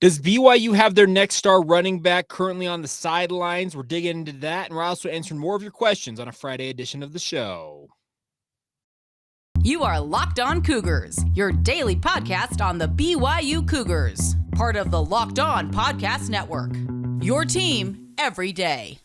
Does BYU have their next star running back currently on the sidelines? We're digging into that, and we're also answering more of your questions on a Friday edition of the show. You are Locked On Cougars, your daily podcast on the BYU Cougars, part of the Locked On Podcast Network. Your team every day.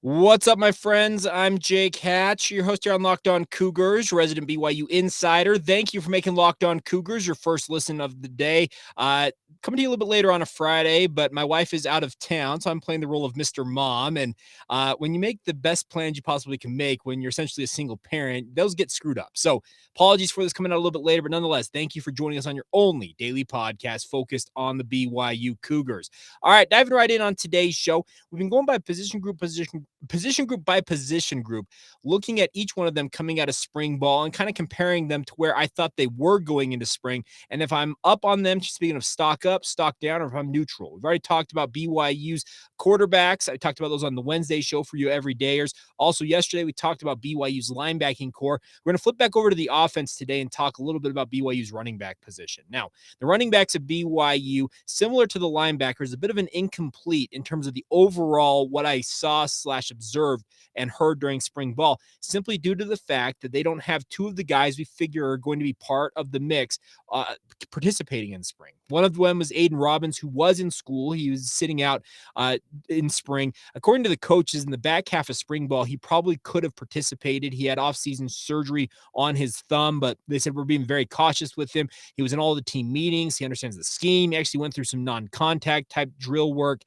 What's up, my friends? I'm Jake Hatch, your host here on Locked On Cougars, resident BYU insider. Thank you for making Locked On Cougars your first listen of the day. Coming to you a little bit later on a Friday, but my wife is out of town, so I'm playing the role of Mr. Mom. And when you make the best plans you possibly can make when you're essentially a single parent, those get screwed up. So apologies for this coming out a little bit later, but nonetheless, thank you for joining us on your only daily podcast focused on the BYU Cougars. All right, diving right in on today's show, we've been going by position group by position group, looking at each one of them coming out of spring ball and kind of comparing them to where I thought they were going into spring. And if I'm up on them, speaking of stock up, stock down, or if I'm neutral. We've already talked about BYU's quarterbacks. I talked about those on the Wednesday show for you everydayers. Also, yesterday, we talked about BYU's linebacking core. We're going to flip back over to the offense today and talk a little bit about BYU's running back position. Now, the running backs of BYU, similar to the linebackers, a bit of an incomplete in terms of the overall what I saw / observed and heard during spring ball, simply due to the fact that they don't have two of the guys we figure are going to be part of the mix participating in spring. One of them was Aidan Robbins, who was in school. He was sitting out in spring. According to the coaches, in the back half of spring ball, he probably could have participated. He had off-season surgery on his thumb, but they said we're being very cautious with him. He was in all the team meetings. He understands the scheme. He actually went through some non-contact type drill work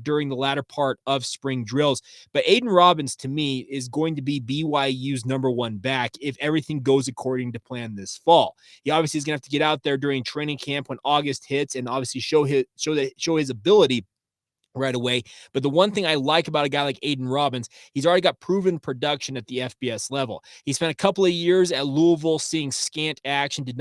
during the latter part of spring drills. But Aidan Robbins, to me, is going to be BYU's number one back if everything goes according to plan this fall. He obviously is going to have to get out there during training camp when August hits and obviously show his ability right away. But the one thing I like about a guy like Aidan Robbins, he's already got proven production at the FBS level. He spent a couple of years at Louisville seeing scant action, he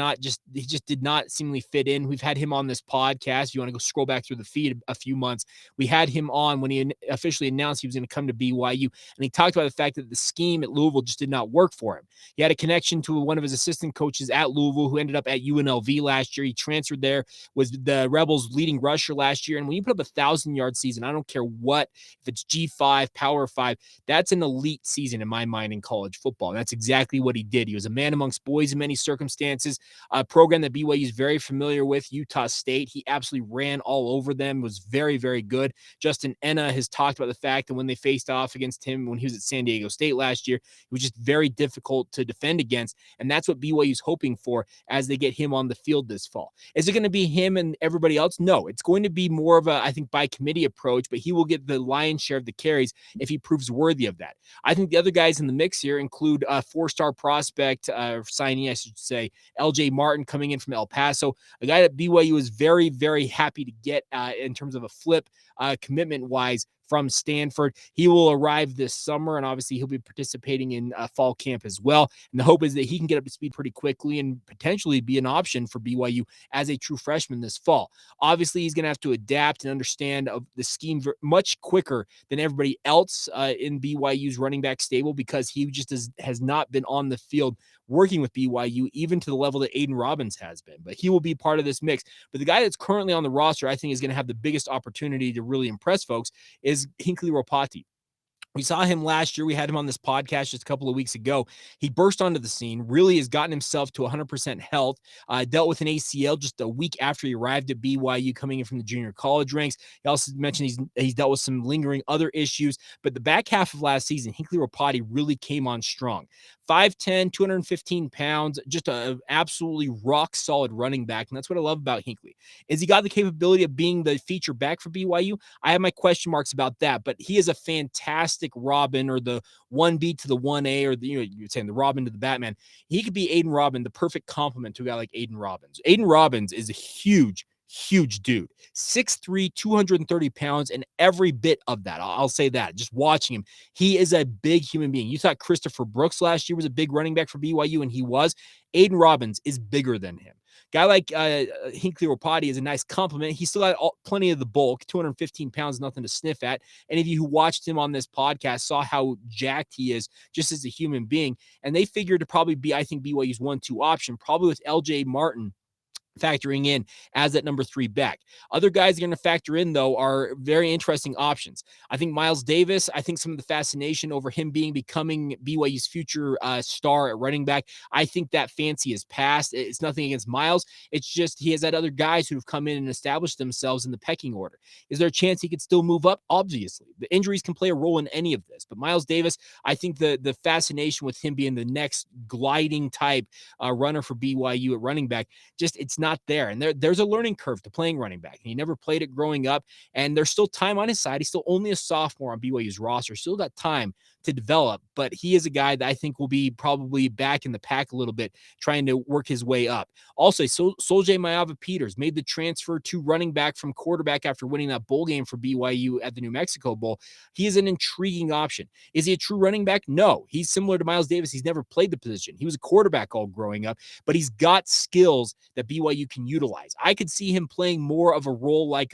just did not seemingly fit in. We've had him on this podcast. If you want to go scroll back through the feed a few months, we had him on when he officially announced he was going to come to BYU. And he talked about the fact that the scheme at Louisville just did not work for him. He had a connection to one of his assistant coaches at Louisville who ended up at UNLV last year. He transferred there, was the Rebels' leading rusher last year. And when you put up 1,000-yard season, I don't care what, if it's G5, Power 5, that's an elite season in my mind in college football. That's exactly what he did. He was a man amongst boys in many circumstances, a program that BYU is very familiar with, Utah State. He absolutely ran all over them, was very, very good. Justin Enna has talked about the fact that when they faced off against him when he was at San Diego State last year, it was just very difficult to defend against, and that's what BYU is hoping for as they get him on the field this fall. Is it going to be him and everybody else? No, it's going to be more of a, I think, by committee approach, but he will get the lion's share of the carries if he proves worthy of that. I think the other guys in the mix here include a four-star prospect, signee, I should say, LJ Martin coming in from El Paso, a guy that BYU is very, very happy to get in terms of a flip commitment-wise from Stanford. He will arrive this summer, and obviously he'll be participating in fall camp as well. And the hope is that he can get up to speed pretty quickly and potentially be an option for BYU as a true freshman this fall. Obviously, he's going to have to adapt and understand the scheme much quicker than everybody else in BYU's running back stable, because he just has not been on the field working with BYU, even to the level that Aidan Robbins has been. But he will be part of this mix. But the guy that's currently on the roster, I think, is going to have the biggest opportunity to really impress folks is Hinkley Ropati. We saw him last year. We had him on this podcast just a couple of weeks ago. He burst onto the scene, really has gotten himself to 100% health, dealt with an ACL just a week after he arrived at BYU, coming in from the junior college ranks. He also mentioned he's dealt with some lingering other issues, but the back half of last season, Hinkley Ropati really came on strong. 5'10", 215 pounds, just an absolutely rock-solid running back, and that's what I love about Hinkley. Is he got the capability of being the feature back for BYU? I have my question marks about that, but he is a fantastic Robin, or the 1B to the 1A, or you're saying the Robin to the Batman. He could be Aidan Robbins, the perfect complement to a guy like Aidan Robbins. Aidan Robbins is a huge huge dude, 6'3", 230 pounds, and every bit of that. I'll say that. Just watching him, he is a big human being. You thought Christopher Brooks last year was a big running back for BYU, and he was. Aidan Robbins is bigger than him. Guy like Hinkley Ropati is a nice compliment. He still got plenty of the bulk, 215 pounds, nothing to sniff at. Any of you who watched him on this podcast saw how jacked he is just as a human being. And they figured to probably be, I think, BYU's 1-2 option, probably with LJ Martin factoring in as that number 3 back. Other guys are going to factor in, though, are very interesting options. I think Miles Davis, I think some of the fascination over him becoming BYU's future star at running back, I think that fancy is past. It's nothing against Miles. It's just he has had other guys who have come in and established themselves in the pecking order. Is there a chance he could still move up? Obviously. The injuries can play a role in any of this. But Miles Davis, I think the fascination with him being the next gliding type runner for BYU at running back, just it's not there. And there's a learning curve to playing running back. He never played it growing up, and there's still time on his side. He's still only a sophomore on BYU's roster, still got time to develop, but he is a guy that I think will be probably back in the pack a little bit, trying to work his way up. Also, Soljay Maiava-Peters made the transfer to running back from quarterback after winning that bowl game for BYU at the New Mexico Bowl. He is an intriguing option. Is he a true running back? No. He's similar to Miles Davis. He's never played the position. He was a quarterback all growing up, but he's got skills that BYU can utilize. I could see him playing more of a role like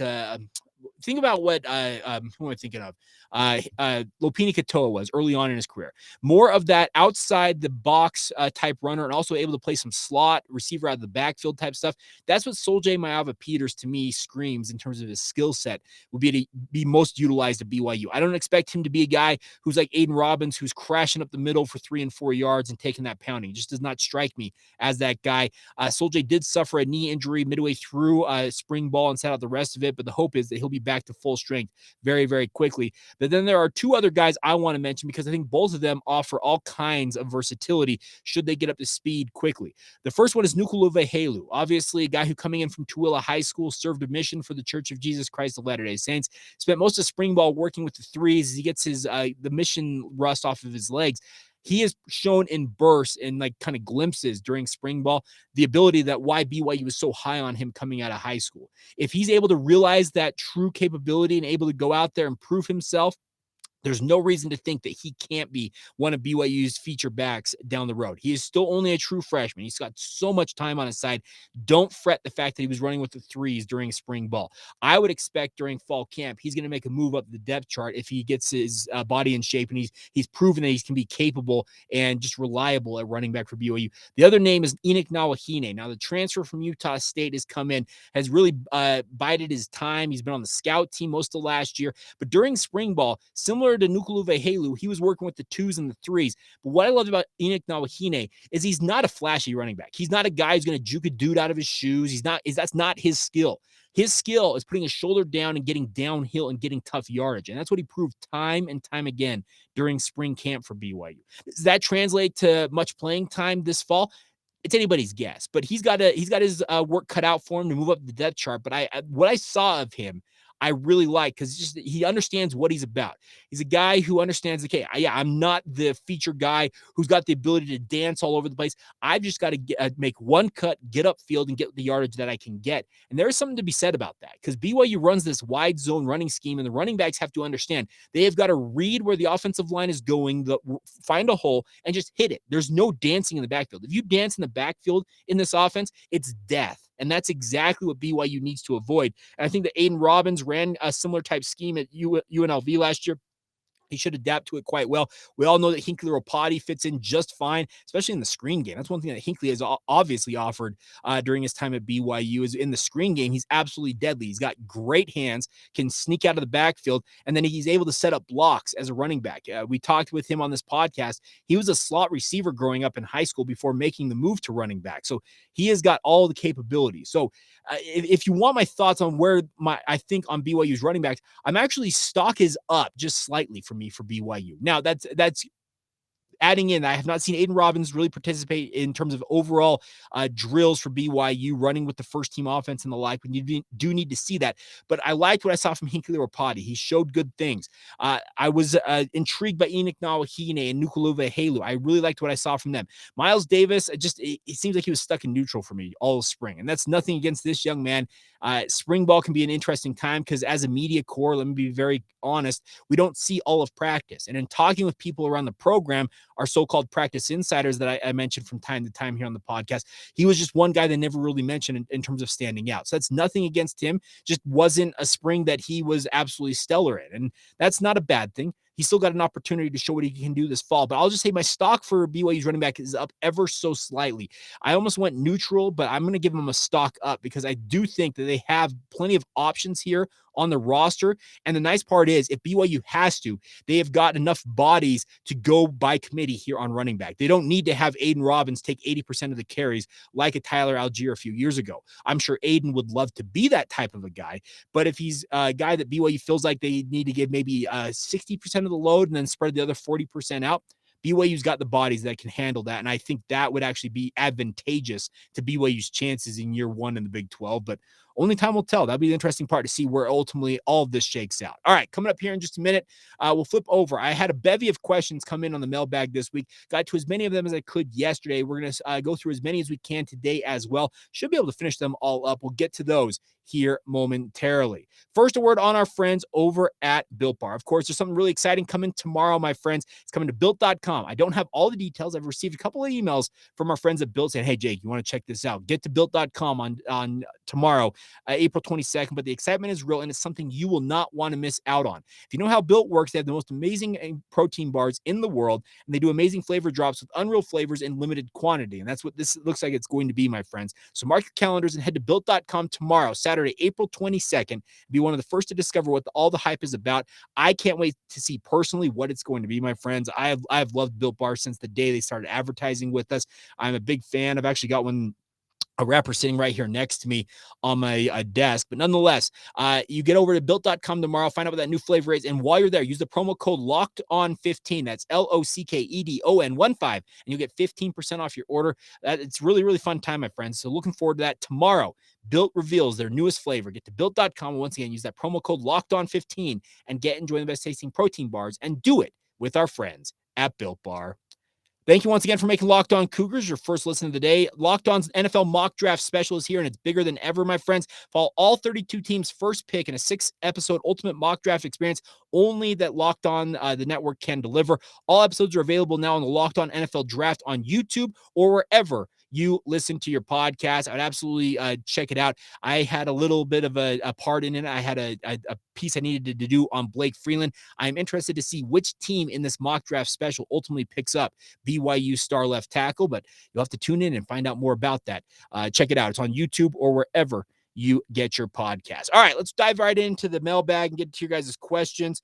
think about what who am I thinking of? Lopini Katoa was early on in his career. More of that outside the box type runner, and also able to play some slot receiver out of the backfield type stuff. That's what Soljay Maiava-Peters to me screams in terms of his skill set would be to be most utilized at BYU. I don't expect him to be a guy who's like Aidan Robbins, who's crashing up the middle for 3 and 4 yards and taking that pounding. It just does not strike me as that guy. Soljay did suffer a knee injury midway through spring ball and sat out the rest of it, but the hope is that he'll be back to full strength very, very quickly. But then there are 2 other guys I want to mention because I think both of them offer all kinds of versatility should they get up to speed quickly. The first one is Nukulove Helu, obviously a guy who coming in from Tooele High School, served a mission for the Church of Jesus Christ of Latter-day Saints, spent most of spring ball working with the threes as he gets his the mission rust off of his legs. He has shown in bursts and like kind of glimpses during spring ball the ability that why BYU was so high on him coming out of high school. If he's able to realize that true capability and able to go out there and prove himself, there's no reason to think that he can't be one of BYU's feature backs down the road. He is still only a true freshman. He's got so much time on his side. Don't fret the fact that he was running with the threes during spring ball. I would expect during fall camp, he's going to make a move up the depth chart if he gets his body in shape and he's proven that he can be capable and just reliable at running back for BYU. The other name is Enoch Nawahine. Now, the transfer from Utah State has come in, has really bided his time. He's been on the scout team most of last year, but during spring ball, similar to Nukulove Helu, he was working with the 2s and the 3s. But what I loved about Enoch Nawahine is he's not a flashy running back. He's not a guy who's going to juke a dude out of his shoes. That's not his skill. His skill is putting his shoulder down and getting downhill and getting tough yardage. And that's what he proved time and time again during spring camp for BYU. Does that translate to much playing time this fall? It's anybody's guess, but he's got his work cut out for him to move up the depth chart. But what I saw of him, I really like, because he understands what he's about. He's a guy who understands, okay, I'm not the feature guy who's got the ability to dance all over the place. I've just got to make one cut, get upfield, and get the yardage that I can get. And there is something to be said about that, because BYU runs this wide zone running scheme, and the running backs have to understand they have got to read where the offensive line is going, find a hole, and just hit it. There's no dancing in the backfield. If you dance in the backfield in this offense, it's death. And that's exactly what BYU needs to avoid. And I think that Aidan Robbins ran a similar type scheme at UNLV last year. He should adapt to it quite well. We all know that Hinkley Ropati fits in just fine, especially in the screen game. That's one thing that Hinkley has obviously offered during his time at BYU is in the screen game. He's absolutely deadly. He's got great hands, can sneak out of the backfield, and then he's able to set up blocks as a running back. We talked with him on this podcast. He was a slot receiver growing up in high school before making the move to running back. So he has got all the capabilities. So if you want my thoughts on where I think on BYU's running backs, I'm actually stock is up just slightly for me for BYU. Now that's adding in, I have not seen Aidan Robbins really participate in terms of overall drills for BYU, running with the first team offense and the like. We do need to see that. But I liked what I saw from Hinkley Rapati. He showed good things. I was intrigued by Enoch Nawahine and Nukulova Halu. I really liked what I saw from them. Miles Davis, it seems like he was stuck in neutral for me all spring. And that's nothing against this young man. Spring ball can be an interesting time because as a media corps, let me be very honest, we don't see all of practice. And in talking with people around the program, our so-called practice insiders that I mentioned from time to time here on the podcast, he was just one guy that never really mentioned in terms of standing out. So that's nothing against him, just wasn't a spring that he was absolutely stellar in. And that's not a bad thing. He's still got an opportunity to show what he can do this fall. But I'll just say my stock for BYU's running back is up ever so slightly. I almost went neutral, but I'm going to give him a stock up because I do think that they have plenty of options here on the roster. And the nice part is if BYU has to, they have got enough bodies to go by committee here on running back. They don't need to have Aidan Robbins take 80% of the carries like a Tyler Algier a few years ago. I'm sure Aidan would love to be that type of a guy, but if he's a guy that BYU feels like they need to give maybe 60% of the load and then spread the other 40% out, BYU's got the bodies that can handle that. And I think that would actually be advantageous to BYU's chances in year one in the Big 12, but only time will tell. That'll be the interesting part to see where ultimately all of this shakes out. All right, coming up here in just a minute, we'll flip over. I had a bevy of questions come in on the mailbag this week. Got to as many of them as I could yesterday. We're going to go through as many as we can today as well. Should be able to finish them all up. We'll get to those here momentarily. First, a word on our friends over at Built Bar. Of course, there's something really exciting coming tomorrow, my friends. It's coming to Built.com. I don't have all the details. I've received a couple of emails from our friends at Built saying, hey, Jake, you want to check this out? Get to Built.com on tomorrow, April 22nd. But the excitement is real, and it's something you will not want to miss out on. If you know how Built works, they have the most amazing protein bars in the world, and they do amazing flavor drops with unreal flavors in limited quantity. And that's what this looks like it's going to be, my friends. So mark your calendars and head to Built.com tomorrow, Saturday, April 22nd. Be one of the first to discover what all the hype is about. I can't wait to see personally what it's going to be, my friends. I've loved Built Bar since the day they started advertising with us. I'm a big fan. I've actually got a wrapper sitting right here next to me on my desk. But nonetheless, you get over to Built.com tomorrow, find out what that new flavor is. And while you're there, use the promo code LOCKEDON15. That's LOCKEDON15. And you'll get 15% off your order. It's really, really fun time, my friends. So looking forward to that tomorrow. Built reveals their newest flavor. Get to Built.com. And once again, use that promo code LOCKEDON15 and enjoy the best tasting protein bars. And do it with our friends at Built Bar. Thank you once again for making Locked On Cougars your first listen of the day. Locked On's NFL mock draft special is here, and it's bigger than ever, my friends. Follow all 32 teams' first pick in a 6-episode ultimate mock draft experience only that Locked On, the network, can deliver. All episodes are available now on the Locked On NFL Draft on YouTube or wherever you listen to your podcast. I would absolutely check it out. I had a little bit of a part in it. I had a piece I needed to do on Blake Freeland. I'm interested to see which team in this mock draft special ultimately picks up BYU star left tackle, but you'll have to tune in and find out more about that. Check it out. It's on YouTube or wherever you get your podcast. All right, let's dive right into the mailbag and get to your guys' questions.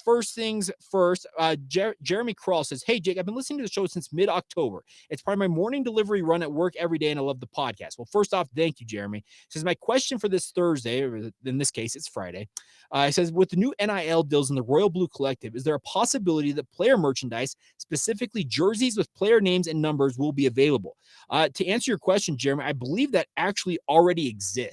First things first, Jeremy Kral says, hey, Jake, I've been listening to the show since mid-October. It's part of my morning delivery run at work every day, and I love the podcast. Well, first off, thank you, Jeremy. He says, my question for this Thursday, or in this case, it's Friday. He says, with the new NIL deals in the Royal Blue Collective, is there a possibility that player merchandise, specifically jerseys with player names and numbers, will be available? To answer your question, Jeremy, I believe that actually already exists.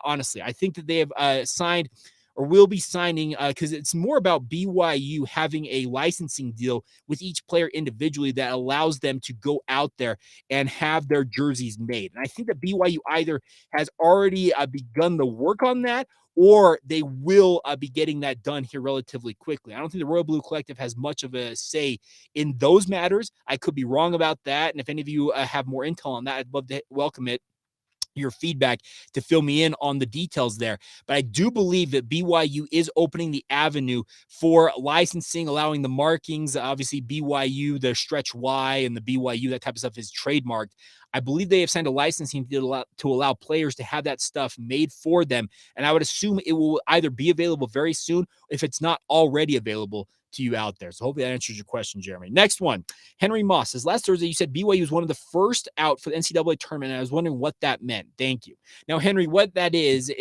Honestly, I think that they have signed or will be signing because it's more about BYU having a licensing deal with each player individually that allows them to go out there and have their jerseys made. And I think that BYU either has already begun the work on that, or they will be getting that done here relatively quickly. I don't think the Royal Blue Collective has much of a say in those matters. I could be wrong about that. And if any of you have more intel on that, I'd love to welcome your feedback to fill me in on the details there. But I do believe that BYU is opening the avenue for licensing, allowing the markings. Obviously, BYU, the stretch Y and the BYU, that type of stuff is trademarked. I believe they have signed a licensing deal to allow players to have that stuff made for them. And I would assume it will either be available very soon, if it's not already available, to you out there. So hopefully that answers your question, Jeremy. Next one, Henry Moss says, last Thursday you said BYU was one of the first out for the NCAA tournament, and I was wondering what that meant. Thank you. Now, Henry, what that is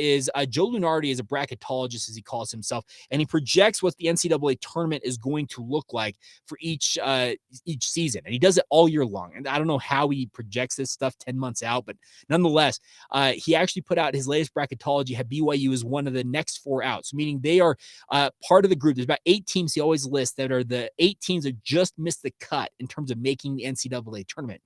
Joe Lunardi is a bracketologist, as he calls himself, and he projects what the NCAA tournament is going to look like for each season, and he does it all year long. And I don't know how he projects this stuff 10 months out, but nonetheless, he actually put out his latest bracketology, had BYU as one of the next 4 outs, meaning they are part of the group. There's about 8 teams he always lists that are the 8 teams that just missed the cut in terms of making the NCAA tournament.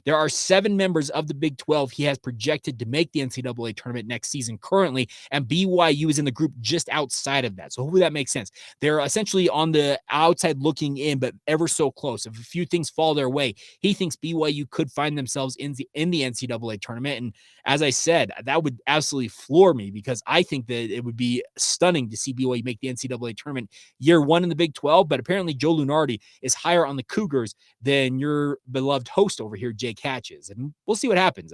There are 7 members of the Big 12 he has projected to make the NCAA tournament next season currently, and BYU is in the group just outside of that. So hopefully that makes sense. They're essentially on the outside looking in, but ever so close. If a few things fall their way, he thinks BYU could find themselves in the NCAA tournament. And as I said, that would absolutely floor me, because I think that it would be stunning to see BYU make the NCAA tournament year 1 in the Big 12. But apparently Joe Lunardi is higher on the Cougars than your beloved host over here, Jake Hatches, and we'll see what happens.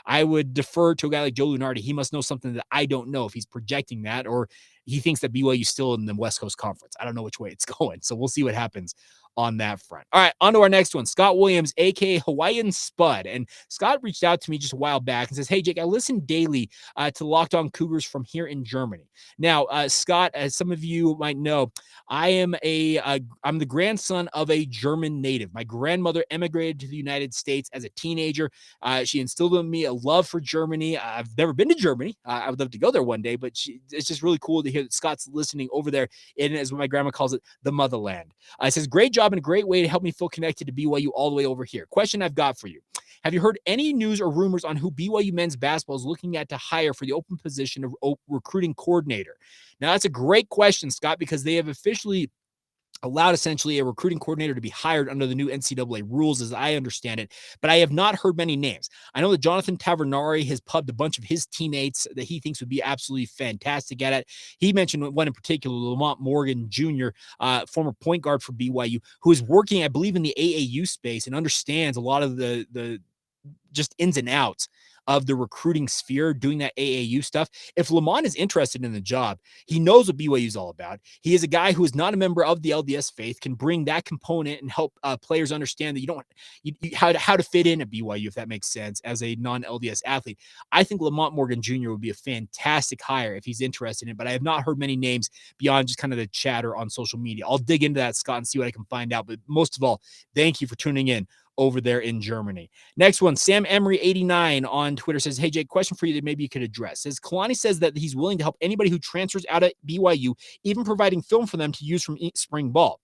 I would defer to a guy like Joe Lunardi. He must know something that I don't know, if he's projecting that, or he thinks that BYU is still in the West Coast Conference. I don't know which way it's going, so we'll see what happens on that front. All right, on to our next one. Scott Williams, aka Hawaiian Spud. And Scott reached out to me just a while back and says, hey, Jake, I listen daily to Locked On Cougars from here in Germany. Now, Scott, as some of you might know, I'm the grandson of a German native. My grandmother emigrated to the United States as a teenager. She instilled in me a love for Germany. I've never been to Germany. I would love to go there one day, but it's just really cool to hear that Scott's listening over there in, as my grandma calls it, the motherland. It says, great job and a great way to help me feel connected to BYU all the way over here. Question I've got for you. Have you heard any news or rumors on who BYU men's basketball is looking at to hire for the open position of recruiting coordinator? Now, that's a great question, Scott, because they have officially allowed essentially a recruiting coordinator to be hired under the new NCAA rules, as I understand it, but I have not heard many names. I know that Jonathan Tavernari has pubbed a bunch of his teammates that he thinks would be absolutely fantastic at it. He mentioned one in particular, Lamont Morgan Jr., former point guard for BYU, who is working, I believe, in the AAU space and understands a lot of the just ins and outs of the recruiting sphere, doing that AAU stuff. If Lamont is interested in the job, he knows what BYU is all about. He is a guy who is not a member of the LDS faith, can bring that component and help players understand that you don't how to fit in at BYU, if that makes sense, as a non-LDS athlete. I think Lamont Morgan Jr. would be a fantastic hire if he's interested in it, but I have not heard many names beyond just kind of the chatter on social media. I'll dig into that, Scott, and see what I can find out. But most of all, thank you for tuning in over there in Germany. Next one, Sam Emery 89 on Twitter says, hey, Jake, question for you that maybe you could address. Says Kalani says that he's willing to help anybody who transfers out of BYU, even providing film for them to use from spring ball.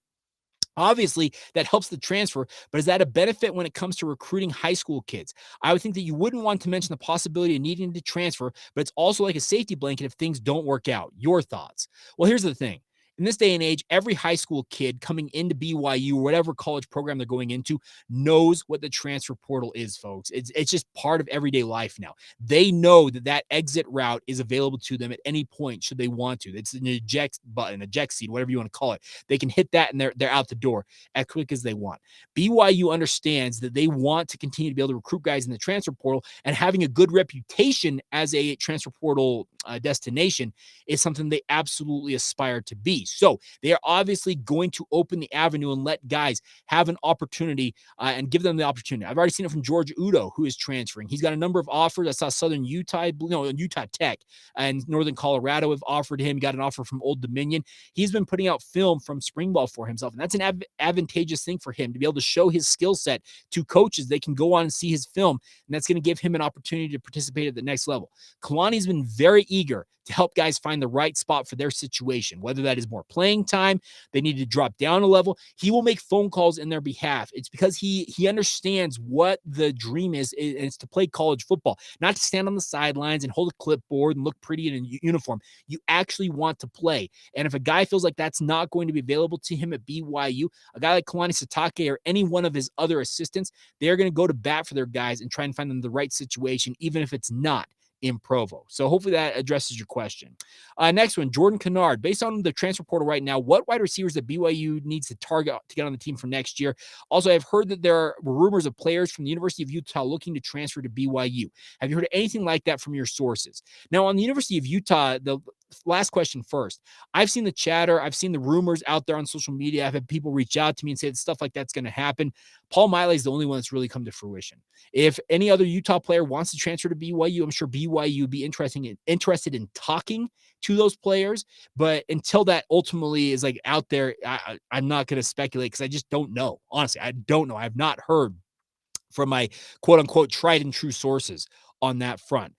Obviously, that helps the transfer, but is that a benefit when it comes to recruiting high school kids? I would think that you wouldn't want to mention the possibility of needing to transfer, but it's also like a safety blanket if things don't work out. Your thoughts? Well, here's the thing. In this day and age, every high school kid coming into BYU or whatever college program they're going into knows what the transfer portal is, folks. It's just part of everyday life now. They know that exit route is available to them at any point should they want to. It's an eject button, eject seat, whatever you want to call it. They can hit that and they're out the door as quick as they want. BYU understands that they want to continue to be able to recruit guys in the transfer portal, and having a good reputation as a transfer portal destination is something they absolutely aspire to be. So they are obviously going to open the avenue and let guys have an opportunity and give them the opportunity. I've already seen it from George Udo, who is transferring. He's got a number of offers. I saw Southern Utah, Utah Tech and Northern Colorado have offered him. He got an offer from Old Dominion. He's been putting out film from spring ball for himself, and that's an advantageous thing for him to be able to show his skill set to coaches. They can go on and see his film, and that's going to give him an opportunity to participate at the next level. Kalani's been very eager to help guys find the right spot for their situation, whether that is more playing time, they need to drop down a level. He will make phone calls in their behalf. It's because he understands what the dream is, and it's to play college football, not to stand on the sidelines and hold a clipboard and look pretty in a uniform. You actually want to play. And if a guy feels like that's not going to be available to him at BYU, a guy like Kalani Sitake or any one of his other assistants, they're going to go to bat for their guys and try and find them the right situation, even if it's not in Provo. So hopefully that addresses your question. Next one, Jordan Kennard. Based on the transfer portal right now, what wide receivers that BYU needs to target to get on the team for next year? Also, I've heard that there are rumors of players from the University of Utah looking to transfer to BYU. Have you heard anything like that from your sources? Now, on the University of Utah, last question first. I've seen the chatter. I've seen the rumors out there on social media. I've had people reach out to me and say that stuff like that's going to happen. Paul Miley is the only one that's really come to fruition. If any other Utah player wants to transfer to BYU, I'm sure BYU would be interested in talking to those players. But until that ultimately is like out there, I'm not going to speculate because I just don't know. Honestly, I don't know. I've not heard from my quote unquote tried and true sources on that front.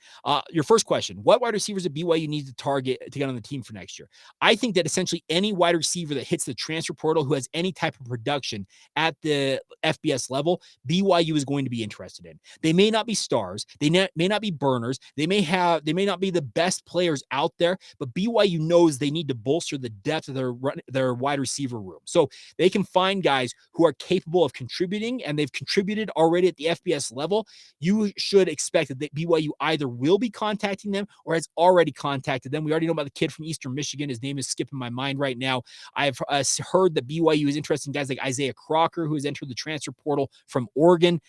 Your first question, what wide receivers at BYU need to target to get on the team for next year? I think that essentially any wide receiver that hits the transfer portal who has any type of production at the FBS level, BYU is going to be interested in. They may not be stars. They may not be burners. They may not be the best players out there, but BYU knows they need to bolster the depth of their wide receiver room. So they can find guys who are capable of contributing, and they've contributed already at the FBS level. You should expect that BYU either will be contacting them or has already contacted them. We already know about the kid from Eastern Michigan. His name is skipping my mind right now. I've heard that BYU is interested in guys like Isaiah Crocker, who has entered the transfer portal from Oregon.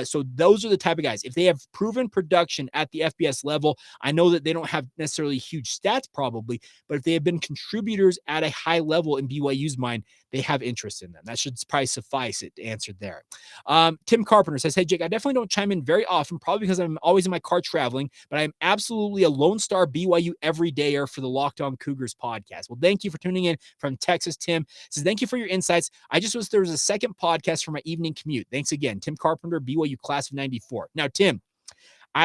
So those are the type of guys. If they have proven production at the FBS level, I know that they don't have necessarily huge stats probably, but if they have been contributors at a high level in BYU's mind, they have interest in them. That should probably suffice it to answer there. Tim Carpenter says, hey, Jake, I definitely don't chime in very often, probably because I'm always in my car traveling, but I'm absolutely a Lone Star BYU everydayer for the Locked On Cougars podcast. Well, thank you for tuning in from Texas. Tim says, thank you for your insights. I just wish there was a second podcast for my evening commute. Thanks again. Tim Carpenter, BYU class of 94. Now, Tim,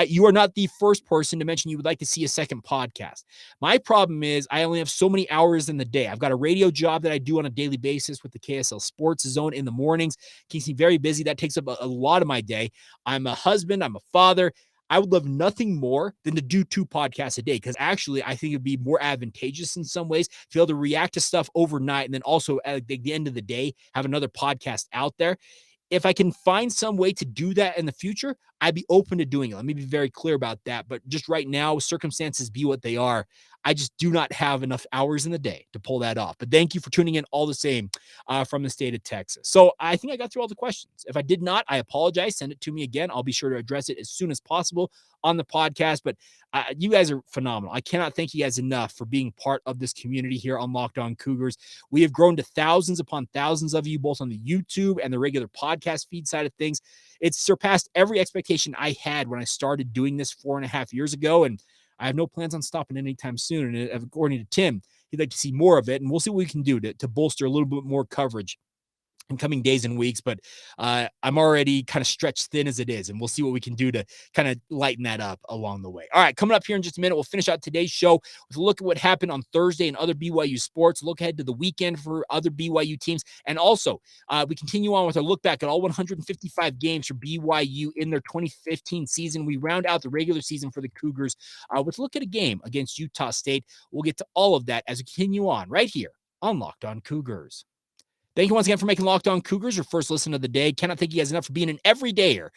you are not the first person to mention you would like to see a second podcast. My problem is I only have so many hours in the day. I've got a radio job that I do on a daily basis with the KSL Sports Zone in the mornings. Keeps me very busy. That takes up a lot of my day. I'm a husband. I'm a father. I would love nothing more than to do 2 podcasts a day, because actually I think it'd be more advantageous in some ways to be able to react to stuff overnight and then also at the end of the day have another podcast out there. If I can find some way to do that in the future, I'd be open to doing it. Let me be very clear about that. But just right now, circumstances be what they are. I just do not have enough hours in the day to pull that off. But thank you for tuning in all the same from the state of Texas. So I think I got through all the questions. If I did not, I apologize. Send it to me again. I'll be sure to address it as soon as possible on the podcast. But you guys are phenomenal. I cannot thank you guys enough for being part of this community here on Locked On Cougars. We have grown to thousands upon thousands of you, both on the YouTube and the regular podcast feed side of things. It's surpassed every expectation I had when I started doing this 4.5 years ago. And I have no plans on stopping anytime soon. And according to Tim, he'd like to see more of it. And we'll see what we can do to bolster a little bit more coverage in coming days and weeks, but I'm already kind of stretched thin as it is, and we'll see what we can do to kind of lighten that up along the way. All right, coming up here in just a minute, we'll finish out today's show with a look at what happened on Thursday in other BYU sports, look ahead to the weekend for other BYU teams, and also we continue on with our look back at all 155 games for BYU in their 2015 season. We round out the regular season for the Cougars with a look at a game against Utah State. We'll get to all of that as we continue on right here on Locked On Cougars. Thank you once again for making Locked On Cougars your first listen of the day. Cannot thank you guys enough for being an everydayer.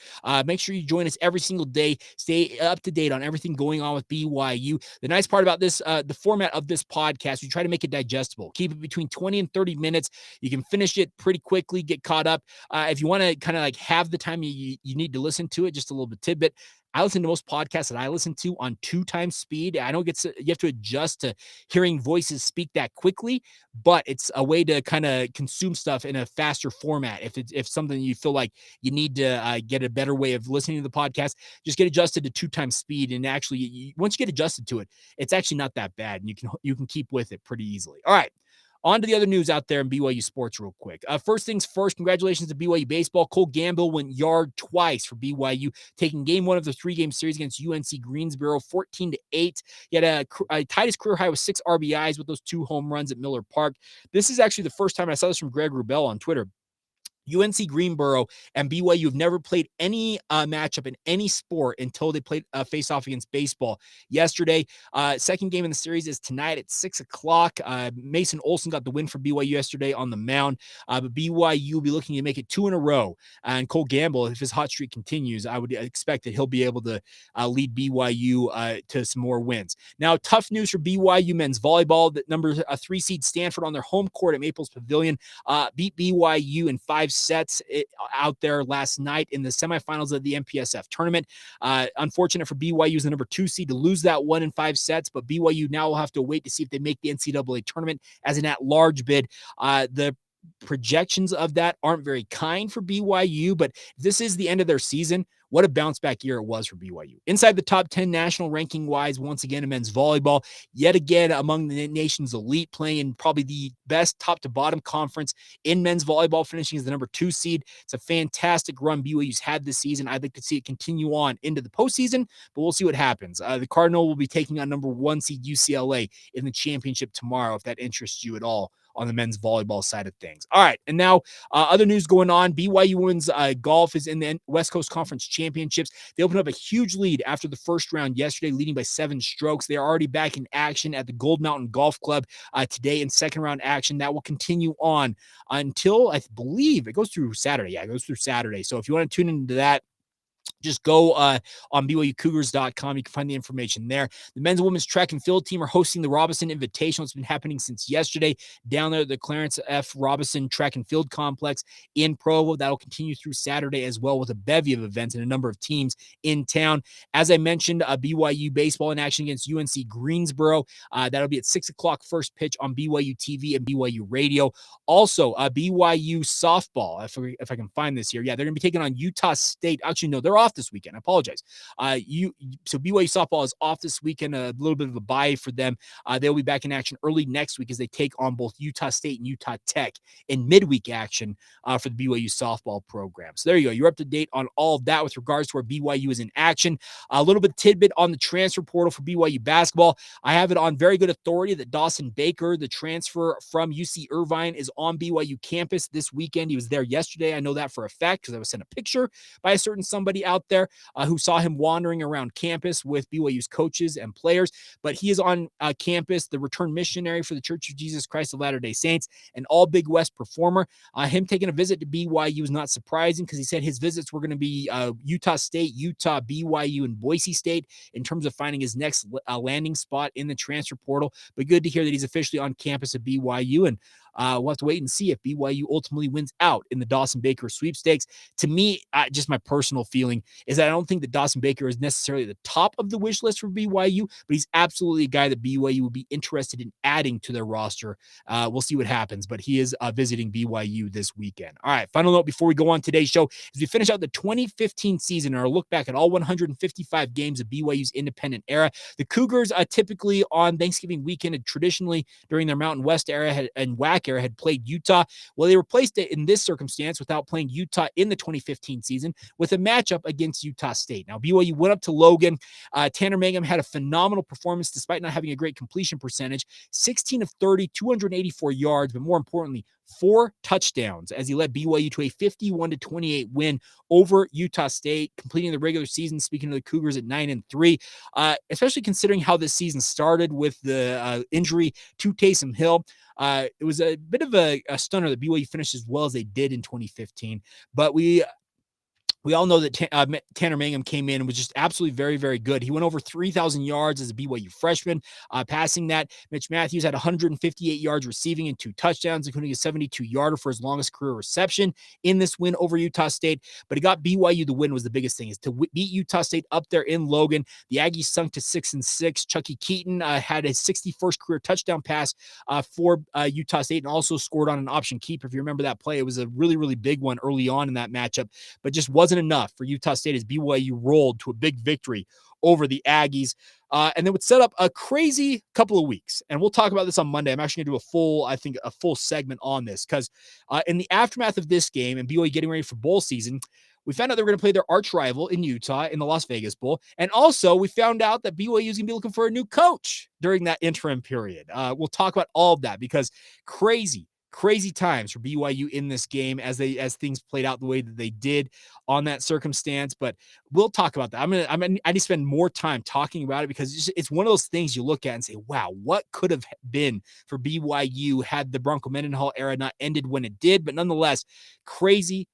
Make sure you join us every single day. Stay up to date on everything going on with BYU. The nice part about this, the format of this podcast, we try to make it digestible. Keep it between 20 and 30 minutes. You can finish it pretty quickly, get caught up. If you want to kind of like have the time you need to listen to it, just a little bit tidbit. I listen to most podcasts that I listen to on 2 times speed. I don't you have to adjust to hearing voices speak that quickly, but it's a way to kind of consume stuff in a faster format. If something you feel like you need to get a better way of listening to the podcast, just get adjusted to 2 times speed. And actually, once you get adjusted to it, it's actually not that bad, and you can keep with it pretty easily. All right. On to the other news out there in BYU sports real quick. First things first, congratulations to BYU baseball. Cole Gamble went yard twice for BYU, taking game 1 of the 3-game series against UNC Greensboro, 14-8. He had tied his career high with 6 RBIs with those 2 home runs at Miller Park. This is actually the first time I saw this from Greg Wrubell on Twitter. UNC Greensboro and BYU have never played any matchup in any sport until they played face-off against baseball yesterday. Second game in the series is tonight at 6 o'clock. Mason Olson got the win for BYU yesterday on the mound, but BYU will be looking to make it 2 in a row. And Cole Gamble, if his hot streak continues, I would expect that he'll be able to lead BYU to some more wins. Now, tough news for BYU men's volleyball. That number 3 seed Stanford on their home court at Maples Pavilion beat BYU in 5 sets out there last night in the semifinals of the MPSF tournament. Unfortunate for BYU as the number 2 seed to lose that one in 5 sets, but BYU now will have to wait to see if they make the NCAA tournament as an at-large bid. The projections of that aren't very kind for BYU, but this is the end of their season. What a bounce back year it was for BYU. Inside the top 10 national ranking wise, once again in men's volleyball, yet again among the nation's elite, playing in probably the best top to bottom conference in men's volleyball, finishing as the number 2 seed. It's a fantastic run BYU's had this season. I'd like to see it continue on into the postseason, but we'll see what happens. The Cardinal will be taking on number 1 seed UCLA in the championship tomorrow, if that interests you at all on the men's volleyball side of things. All right, and now other news going on. BYU women's golf is in the West Coast Conference Championships. They opened up a huge lead after the first round yesterday, leading by 7 strokes. They are already back in action at the Gold Mountain Golf Club today in second round action. That will continue on until, I believe, it goes through Saturday. Yeah, it goes through Saturday. So if you want to tune into that, just go on BYUCougars.com. You can find the information there. The men's and women's track and field team are hosting the Robinson Invitational. It's been happening since yesterday down there at the Clarence F. Robinson Track and Field Complex in Provo. That'll continue through Saturday as well with a bevy of events and a number of teams in town. As I mentioned, BYU baseball in action against UNC Greensboro. That'll be at 6 o'clock first pitch on BYU TV and BYU Radio. Also, BYU softball, if I can find this here. Yeah, they're going to be taking on Utah State. Actually, no, they're off this weekend. I apologize. So BYU softball is off this weekend, a little bit of a bye for them. They'll be back in action early next week as they take on both Utah State and Utah Tech in midweek action for the BYU softball program. So there you go. You're up to date on all of that with regards to where BYU is in action. A little bit tidbit on the transfer portal for BYU basketball. I have it on very good authority that Dawson Baker, the transfer from UC Irvine, is on BYU campus this weekend. He was there yesterday. I know that for a fact because I was sent a picture by a certain somebody out there who saw him wandering around campus with BYU's coaches and players. But he is on campus, the return missionary for the Church of Jesus Christ of Latter-day Saints, an all Big West performer. Him taking a visit to BYU is not surprising because he said his visits were going to be Utah State, Utah, BYU, and Boise State in terms of finding his next landing spot in the transfer portal. But good to hear that he's officially on campus at BYU, and we'll have to wait and see if BYU ultimately wins out in the Dawson Baker sweepstakes. To me, just my personal feeling is that I don't think that Dawson Baker is necessarily the top of the wish list for BYU, but he's absolutely a guy that BYU would be interested in adding to their roster. We'll see what happens, but he is visiting BYU this weekend. All right, final note before we go on today's show, as we finish out the 2015 season and our look back at all 155 games of BYU's independent era, the Cougars typically on Thanksgiving weekend and traditionally during their Mountain West era and WAC era had played Utah. Well, they replaced it in this circumstance without playing Utah in the 2015 season with a matchup against Utah State. Now, BYU went up to Logan. Tanner Mangum had a phenomenal performance despite not having a great completion percentage. 16 of 30, 284 yards, but more importantly, 4 touchdowns as he led BYU to a 51-28 win over Utah State, completing the regular season, speaking of the Cougars, at 9-3, especially considering how this season started with the injury to Taysom Hill. It was a bit of a stunner that BYU finished as well as they did in 2015, but we all know that Tanner Mangum came in and was just absolutely very, very good. He went over 3,000 yards as a BYU freshman. Passing that, Mitch Matthews had 158 yards receiving and 2 touchdowns, including a 72-yarder for his longest career reception in this win over Utah State. But it got BYU the win was the biggest thing, is to beat Utah State up there in Logan. The Aggies sunk to 6-6. Chucky Keaton had his 61st career touchdown pass for Utah State and also scored on an option keeper. If you remember that play, it was a really, really big one early on in that matchup, but just wasn't enough for Utah State as BYU rolled to a big victory over the Aggies. And they would set up a crazy couple of weeks. And we'll talk about this on Monday. I'm actually going to do a full segment on this because in the aftermath of this game and BYU getting ready for bowl season, we found out they were going to play their arch rival in Utah in the Las Vegas Bowl. And also we found out that BYU is going to be looking for a new coach during that interim period. We'll talk about all of that because crazy times for BYU in this game as things played out the way that they did on that circumstance. But we'll talk about that. I need to spend more time talking about it because it's one of those things you look at and say, wow, what could have been for BYU had the Bronco Mendenhall era not ended when it did. But nonetheless, crazy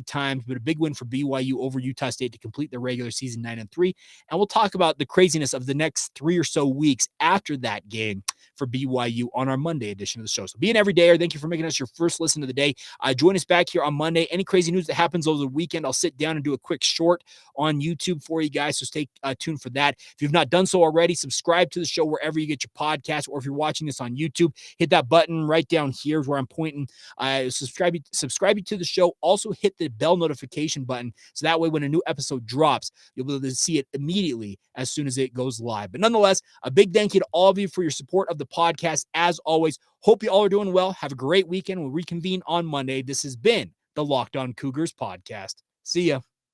times, but a big win for BYU over Utah State to complete the regular season 9-3. And we'll talk about the craziness of the next 3 or so weeks after that game for BYU on our Monday edition of the show. So be an everydayer. Thank you for making us your first listen of the day. Join us back here on Monday. Any crazy news that happens over the weekend, I'll sit down and do a quick short on YouTube for you guys. So stay tuned for that. If you've not done so already, subscribe to the show wherever you get your podcast, or if you're watching this on YouTube, hit that button right down here where I'm pointing. Subscribe to the show. Also hit the bell notification button, so that way when a new episode drops, you'll be able to see it immediately as soon as it goes live. But nonetheless, a big thank you to all of you for your support of the podcast. As always, hope you all are doing well. Have a great weekend. We'll reconvene on Monday. This has been the Locked On Cougars podcast. See ya.